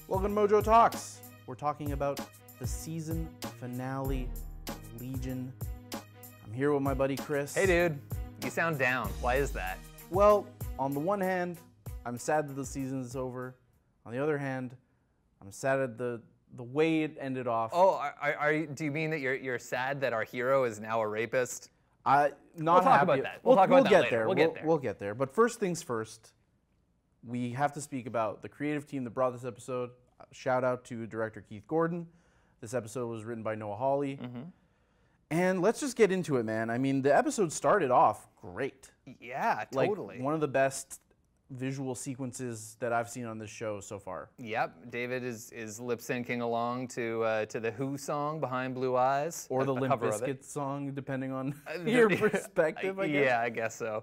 Welcome to MojoTalks. We're talking about the season finale of Legion. I'm here with my buddy Chris. Hey dude, you sound down. Why is that? Well, on the one hand, I'm sad that the season is over. On the other hand, I'm sad at the way it ended off. Oh, do you mean that you're sad that our hero is now a rapist? Not we'll talk happy. about that. We'll talk about that later. We'll get there. We'll get there. But first things first, we have to speak about the creative team that brought this episode. Shout out to director Keith Gordon. This episode was written by Noah Hawley. And let's just get into it, man. I mean, the episode started off great. Yeah, totally. Like one of the best visual sequences that I've seen on this show so far. Yep, David is lip syncing along to the Who song, Behind Blue Eyes, or the Limp Bizkit song, depending on your perspective. I guess. Yeah, I guess so.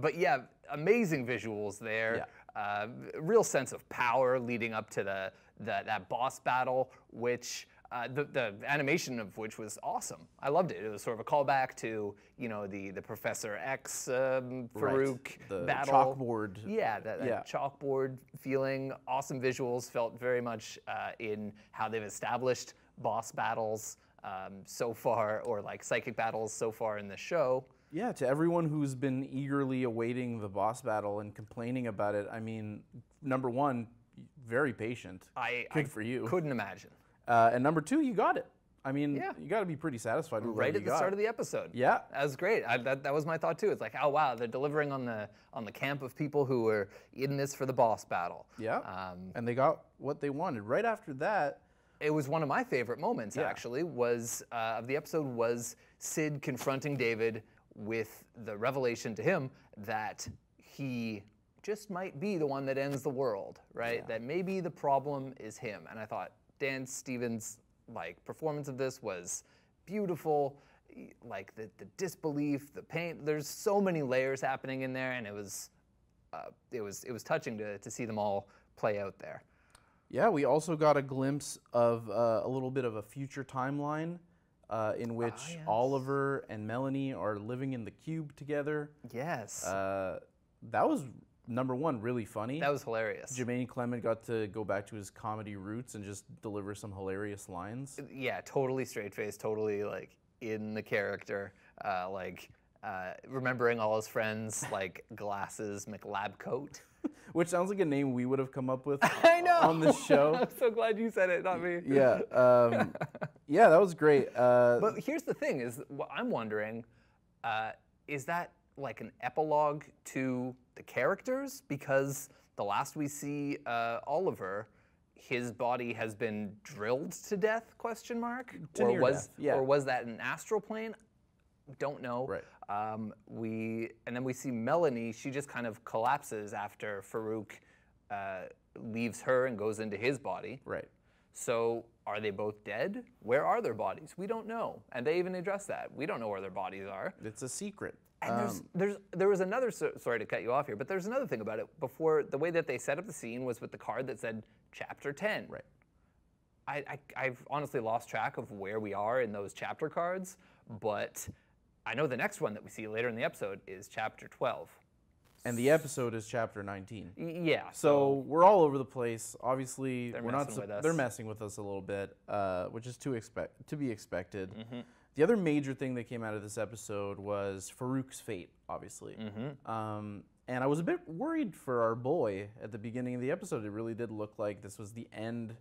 But yeah, amazing visuals there. Yeah. Real sense of power leading up to that boss battle, which. The animation of which was awesome. I loved it. It was sort of a callback to, you know, the Professor X Farooq battle. Chalkboard. Yeah, that chalkboard feeling. Awesome visuals. Felt very much in how they've established boss battles so far, or like psychic battles so far in the show. Yeah, to everyone who's been eagerly awaiting the boss battle and complaining about it, I mean, number one, very patient. Good for you. Couldn't imagine. And number two, you got it. I mean, you got to be pretty satisfied with right at the start of the episode. Yeah, that was great. That was my thought too. It's like, oh wow, they're delivering on the camp of people who were in this for the boss battle. Yeah, and they got what they wanted. Right after that, it was one of my favorite moments. Actually, was of the episode was Sid confronting David with the revelation to him that he just might be the one that ends the world. Right? Yeah. That maybe the problem is him. And I thought. Dan Stevens' performance of this was beautiful, like the disbelief, the pain. There's so many layers happening in there, and it was touching to see them all play out there. Yeah, we also got a glimpse of a little bit of a future timeline in which Oliver and Melanie are living in the cube together. Yes. That was. Number one, really funny. That was hilarious. Jermaine Clement got to go back to his comedy roots and just deliver some hilarious lines. Yeah, totally straight-faced, totally in the character, remembering all his friends, like Glasses McLabcoat. Which sounds like a name we would have come up with I know. On this show. I'm so glad you said it, not me. Yeah, yeah, that was great. But here's the thing: is I'm wondering, is that like an epilogue to the characters? Because the last we see Oliver, his body has been drilled to death, question mark? Or was that an astral plane? Don't know. Right. And then we see Melanie, she just kind of collapses after Farooq leaves her and goes into his body. Right. So are they both dead? Where are their bodies? We don't know. And they even address that. We don't know where their bodies are. It's a secret. And there was another, sorry to cut you off here, but there's another thing about it. Before, the way that they set up the scene was with the card that said Chapter 10. Right. I've honestly lost track of where we are in those chapter cards, but I know the next one that we see later in the episode is Chapter 12. And the episode is Chapter 19. Yeah. So we're all over the place. Obviously, they're messing with us a little bit, which is to be expected. The other major thing that came out of this episode was Farouk's fate, obviously. And I was a bit worried for our boy at the beginning of the episode. It really did look like this was the end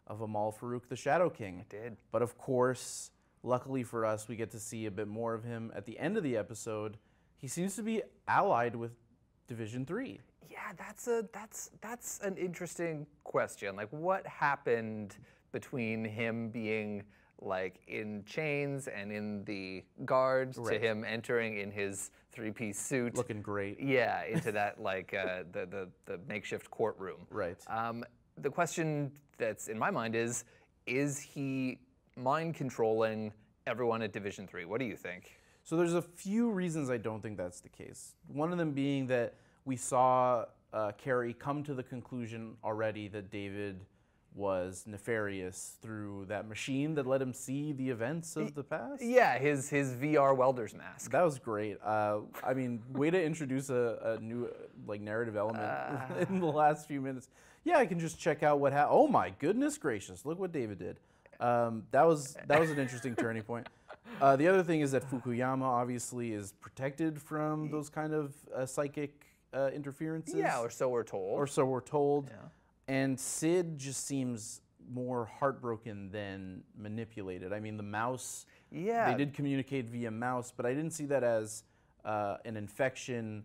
of Amal Farooq, the Shadow King. It did. But of course, luckily for us, we get to see a bit more of him at the end of the episode. He seems to be allied with Division 3. Yeah, that's an interesting question. Like, what happened between him being in chains and in the guards to him entering in his three-piece suit, looking great. Yeah, into that the makeshift courtroom. Right. The question that's in my mind is he mind controlling everyone at Division 3? What do you think? So there's a few reasons I don't think that's the case. One of them being that we saw Carrie come to the conclusion already that David was nefarious through that machine that let him see the events of the past. Yeah, his VR welder's mask. That was great. I mean, way to introduce a new narrative element in the last few minutes. yeah, I can just check out what happened. Oh my goodness gracious, look what David did. That was an interesting turning point. The other thing is that Fukuyama obviously is protected from those kind of psychic interferences. Yeah, or so we're told. Or so we're told. Yeah. And Sid just seems more heartbroken than manipulated. I mean, the mouse, yeah, they did communicate via mouse, but I didn't see that as an infection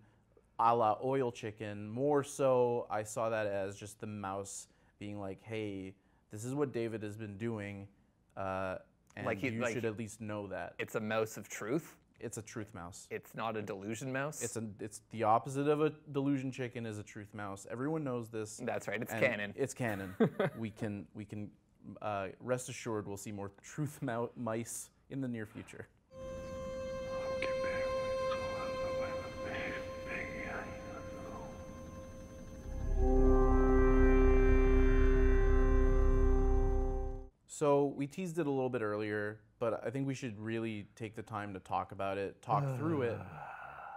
a la oil chicken. More so, I saw that as just the mouse being like, hey, this is what David has been doing, and like you should at least know that. It's a mouse of truth. It's a truth mouse. It's not a delusion mouse. It's the opposite of a delusion chicken is a truth mouse. Everyone knows this. That's right. It's canon. It's canon. we can rest assured we'll see more truth mice in the near future. So we teased it a little bit earlier, but I think we should really take the time to talk about it, talk through it.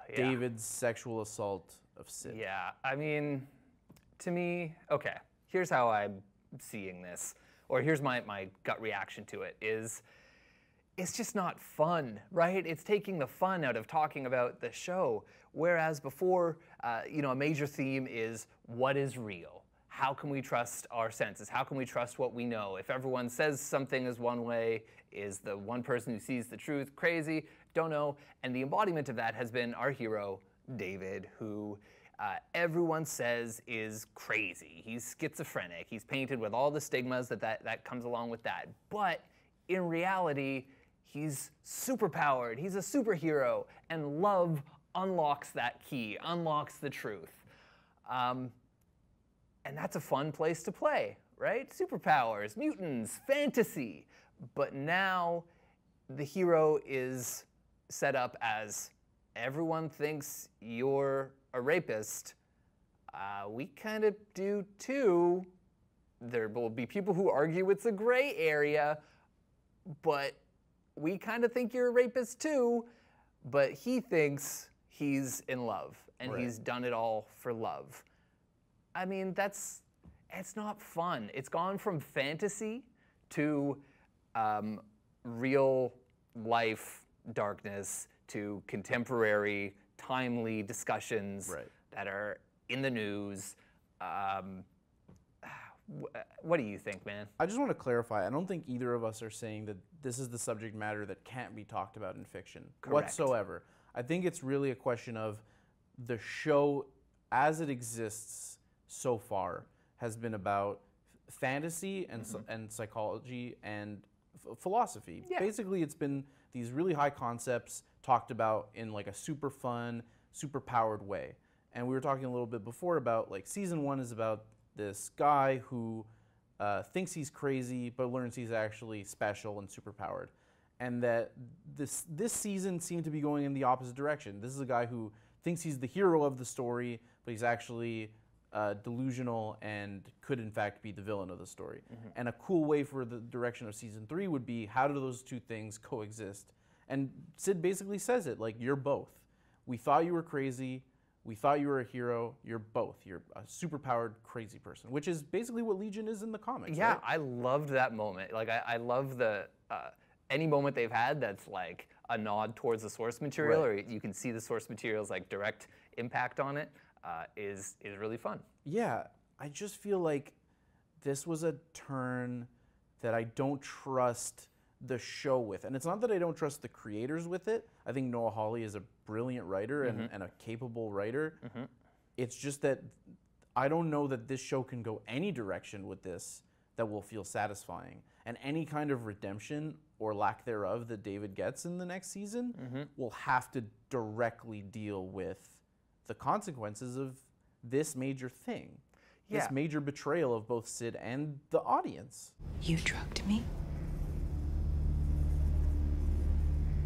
Yeah. David's sexual assault of Sid. Yeah, I mean, to me, okay, here's how I'm seeing this, or here's my gut reaction to it, is it's just not fun, right? It's taking the fun out of talking about the show, whereas before, a major theme is what is real? How can we trust our senses? How can we trust what we know? If everyone says something is one way, is the one person who sees the truth crazy? Don't know. And the embodiment of that has been our hero, David, who everyone says is crazy. He's schizophrenic. He's painted with all the stigmas that comes along with that. But in reality, he's superpowered. He's a superhero. And love unlocks that key, unlocks the truth. And that's a fun place to play, right? Superpowers, mutants, fantasy. But now the hero is set up as everyone thinks you're a rapist. We kind of do too. There will be people who argue it's a gray area, but we kind of think you're a rapist too. But he thinks he's in love, and he's done it all for love. I mean, it's not fun. It's gone from fantasy to real life darkness to contemporary, timely discussions that are in the news. What do you think, man? I just want to clarify. I don't think either of us are saying that this is the subject matter that can't be talked about in fiction whatsoever. I think it's really a question of the show as it exists so far has been about fantasy and psychology and philosophy. Yeah. Basically, it's been these really high concepts talked about in like a super fun, super powered way. And we were talking a little bit before about like season 1 is about this guy who thinks he's crazy but learns he's actually special and super powered. And that this season seemed to be going in the opposite direction. This is a guy who thinks he's the hero of the story, but he's actually delusional and could in fact be the villain of the story. And a cool way for the direction of season 3 would be, how do those two things coexist? And Sid basically says it, like, you're both. We thought you were crazy, we thought you were a hero, you're both. You're a superpowered crazy person, which is basically what Legion is in the comics. Yeah, right? I loved that moment. Like, I love the any moment they've had that's like a nod towards the source material, or you can see the source material's like direct impact on it. Is really fun. Yeah, I just feel like this was a turn that I don't trust the show with. And it's not that I don't trust the creators with it. I think Noah Hawley is a brilliant writer and a capable writer. It's just that I don't know that this show can go any direction with this that will feel satisfying. And any kind of redemption or lack thereof that David gets in the next season will have to directly deal with the consequences of this major thing. This major betrayal of both Sid and the audience. You drugged me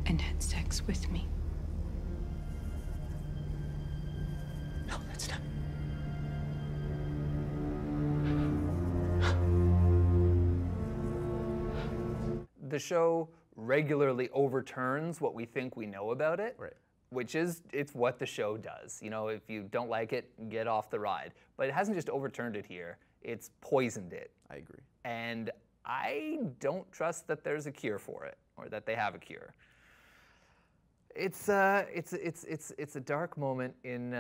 and had sex with me. No, that's not. The show regularly overturns what we think we know about it. Which is, it's what the show does. You know, if you don't like it, get off the ride. But it hasn't just overturned it here. It's poisoned it. I agree. And I don't trust that there's a cure for it, or that they have a cure. It's a dark moment in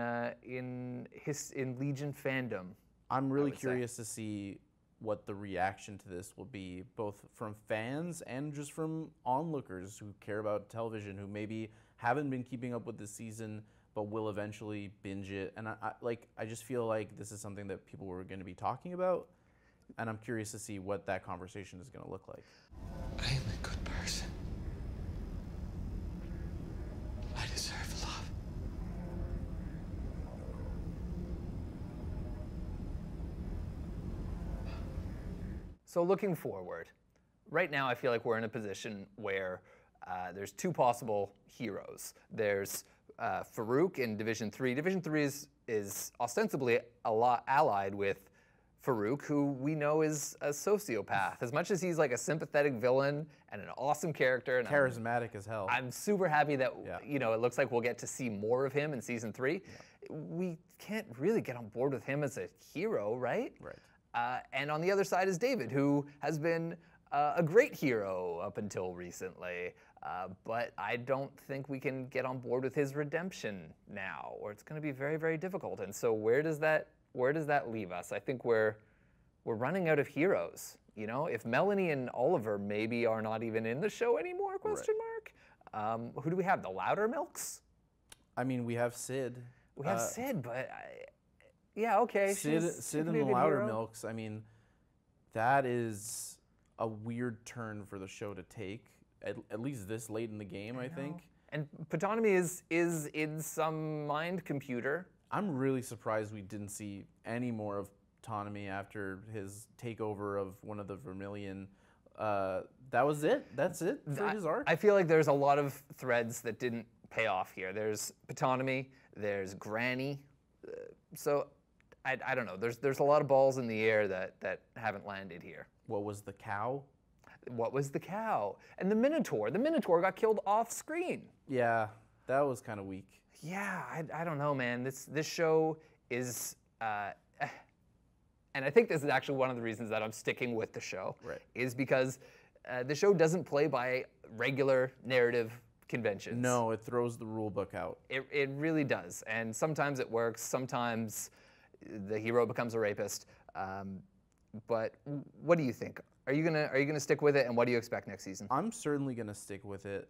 Legion fandom. I'm really curious to see what the reaction to this will be, both from fans and just from onlookers who care about television, who maybe haven't been keeping up with the season but will eventually binge it. And I just feel like this is something that people were going to be talking about, and I'm curious to see what that conversation is going to look like. I am a good person. I deserve love. So looking forward, right now I feel like we're in a position where there's two possible heroes. There's Farooq in Division 3. Division 3 is ostensibly allied with Farooq, who we know is a sociopath. As much as he's like a sympathetic villain and an awesome character, and Charismatic as hell. I'm super happy that it looks like we'll get to see more of him in season 3. Yeah. We can't really get on board with him as a hero, right? Right. And on the other side is David, who has been a great hero up until recently. But I don't think we can get on board with his redemption now, or it's going to be very, very difficult. And so where does that leave us? I think we're running out of heroes. You know, if Melanie and Oliver maybe are not even in the show anymore? Question mark. Who do we have? The Loudermilks? I mean, we have Sid. We have Sid, but yeah, okay. Sid and the Loudermilks. I mean, that is a weird turn for the show to take. At least this late in the game, I think. And Ptonomy is in some mind computer. I'm really surprised we didn't see any more of Ptonomy after his takeover of one of the Vermilion. That was it? That's it for his arc? I feel like there's a lot of threads that didn't pay off here. There's Ptonomy, there's Granny. So I don't know. There's a lot of balls in the air that haven't landed here. What was the cow? What was the cow? And the Minotaur. The Minotaur got killed off screen. Yeah, that was kind of weak. Yeah, I don't know, man. This show is, and I think this is actually one of the reasons that I'm sticking with the show. Right. Is because the show doesn't play by regular narrative conventions. No, it throws the rule book out. It really does, and sometimes it works. Sometimes the hero becomes a rapist. But what do you think? Are you gonna stick with it, and what do you expect next season? I'm certainly gonna stick with it,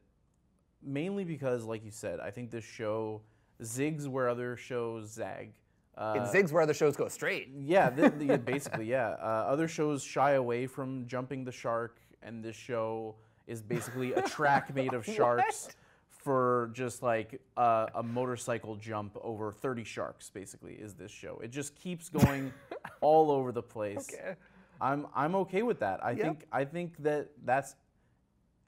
mainly because, like you said, I think this show zigs where other shows zag. It zigs where other shows go straight. Yeah, basically, yeah. Other shows shy away from jumping the shark, and this show is basically a track made of sharks for just like a motorcycle jump over 30 sharks, basically, is this show. It just keeps going all over the place. Okay. I'm okay with that. I think that's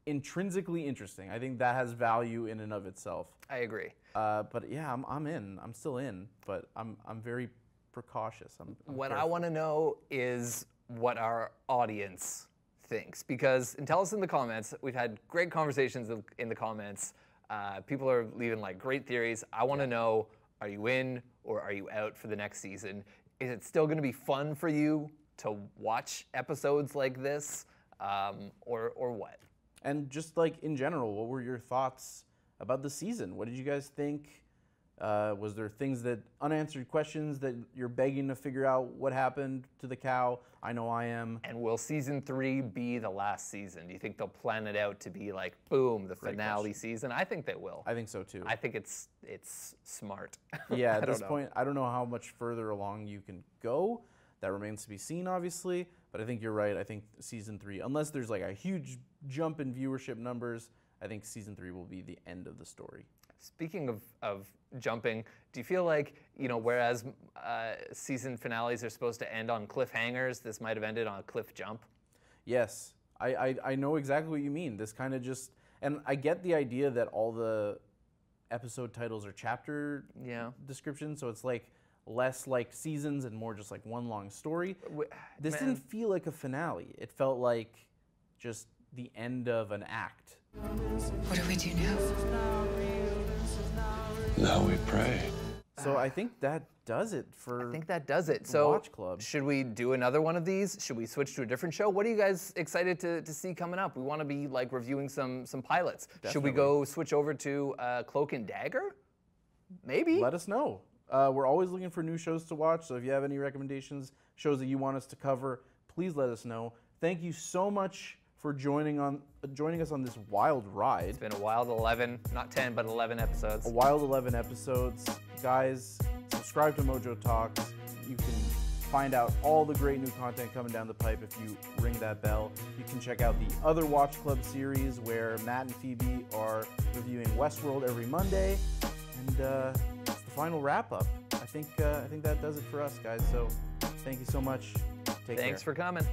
intrinsically interesting. I think that has value in and of itself. I agree. But yeah, I'm in. I'm still in, but I'm very precautious. I'm what careful. I want to know is what our audience thinks, because, and tell us in the comments. We've had great conversations in the comments. People are leaving like great theories. I want to know: are you in or are you out for the next season? Is it still going to be fun for you to watch episodes like this, or what? And just like in general, what were your thoughts about the season? What did you guys think? Was there things unanswered questions that you're begging to figure out what happened to the cow? I know I am. And will season 3 be the last season? Do you think they'll plan it out to be like, boom, the finale season? I think they will. I think so too. I think it's smart. Yeah, at this point, I don't know how much further along you can go. That remains to be seen, obviously. But I think you're right. I think season 3, unless there's like a huge jump in viewership numbers, I think season 3 will be the end of the story. Speaking of jumping, do you feel like, whereas season finales are supposed to end on cliffhangers, this might have ended on a cliff jump? Yes. I know exactly what you mean. This kind of just, and I get the idea that all the episode titles are chapter descriptions, so it's like less like seasons and more just like one long story. This didn't feel like a finale. It felt like just the end of an act. What do we do now? Now we pray. So I think that does it for I think that does it. So Watch Club. should we do another one of these? Should we switch to a different show? What are you guys excited to see coming up? We want to be like reviewing some pilots. Should we go switch over to Cloak and Dagger? Maybe. Let us know. We're always looking for new shows to watch, so if you have any recommendations, shows that you want us to cover, please let us know. Thank you so much for joining us on this wild ride. It's been a wild 11, not 10, but 11 episodes. A wild 11 episodes. Guys, subscribe to MojoTalks. You can find out all the great new content coming down the pipe if you ring that bell. You can check out the other Watch Club series where Matt and Phoebe are reviewing Westworld every Monday. And it's the final wrap-up. I think that does it for us, guys. So thank you so much. Take care. Thanks for coming.